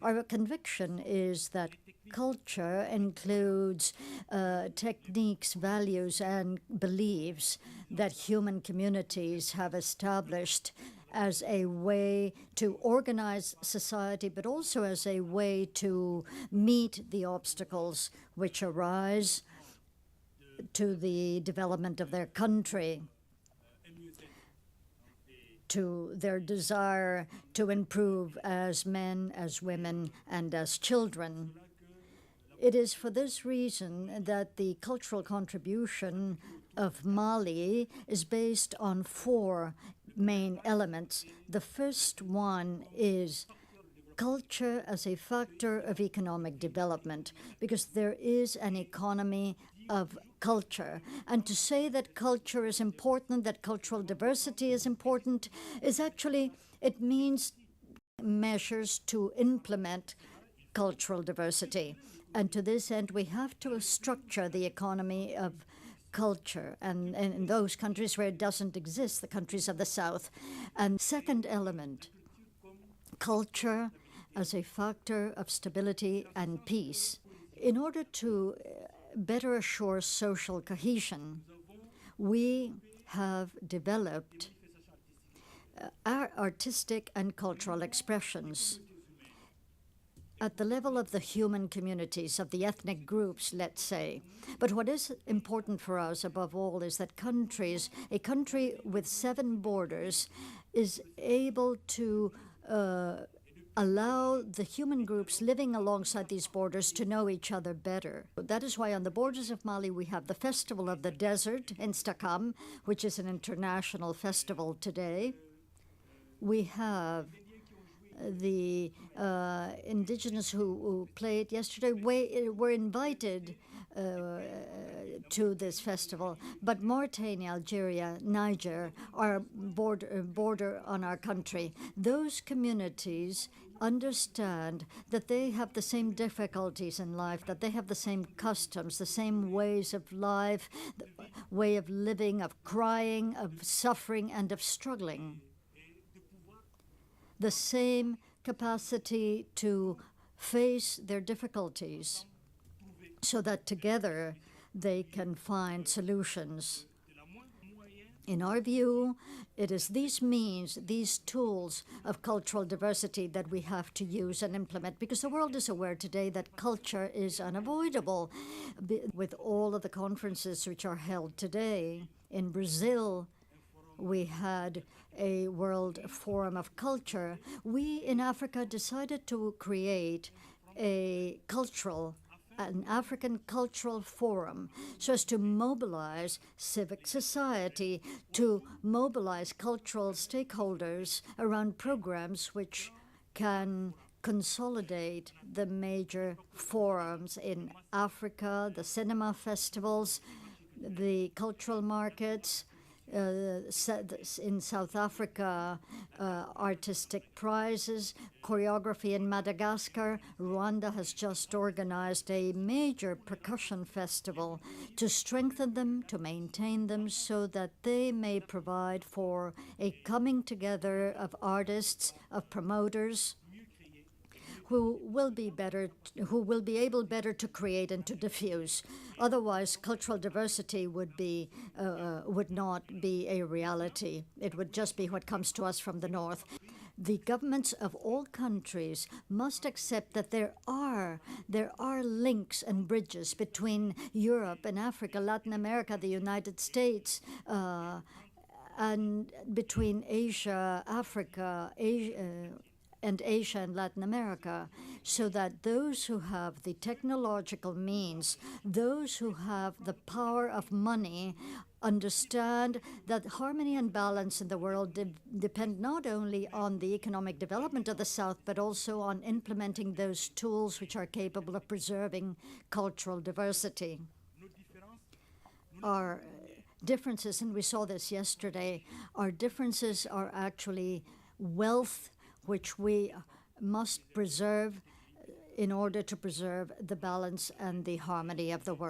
Our conviction is that culture includes techniques, values, and beliefs that human communities have established as a way to organize society, but also as a way to meet the obstacles which arise to the development of their country, to their desire to improve as men, as women, and as children. It is for this reason that the cultural contribution of Mali is based on four main elements. The first one is culture as a factor of economic development, because there is an economy of culture. And to say that culture is important, that cultural diversity is important, is actually, it means measures to implement cultural diversity. And to this end, we have to structure the economy of culture, and in those countries where it doesn't exist, the countries of the South. And second element, culture as a factor of stability and peace. In order to better assure social cohesion, we have developed our artistic and cultural expressions at the level of the human communities, of the ethnic groups, let's say. But what is important for us above all is that a country with 7 borders is able to allow the human groups living alongside these borders to know each other better. That is why on the borders of Mali we have the Festival of the Desert in Stakam, which is an international festival today. We have the indigenous who played yesterday were invited to this festival, but Mauritania, Algeria, Niger are border on our country. Those communities understand that they have the same difficulties in life, that they have the same customs, the same ways of life, the way of living, of crying, of suffering, and of struggling. The same capacity to face their difficulties so that together they can find solutions. In our view, it is these means, these tools of cultural diversity that we have to use and implement, because the world is aware today that culture is unavoidable. With all of the conferences which are held today in Brazil, we had a World Forum of Culture. We in Africa decided to create an African Cultural Forum so as to mobilize civic society, to mobilize cultural stakeholders around programs which can consolidate the major forums in Africa, the cinema festivals, the cultural markets, in South Africa, artistic prizes, choreography in Madagascar. Rwanda has just organized a major percussion festival to strengthen them, to maintain them, so that they may provide for a coming together of artists, of promoters, who will be able better to create and to diffuse. Otherwise, cultural diversity would not be a reality. It would just be what comes to us from the north. The governments of all countries must accept that there are links and bridges between Europe and Africa, Latin America, the United States, and between Asia, Africa, and Asia and Latin America, so that those who have the technological means, those who have the power of money, understand that harmony and balance in the world depend not only on the economic development of the South, but also on implementing those tools which are capable of preserving cultural diversity. Our differences, and we saw this yesterday, our differences are actually wealth which we must preserve in order to preserve the balance and the harmony of the world.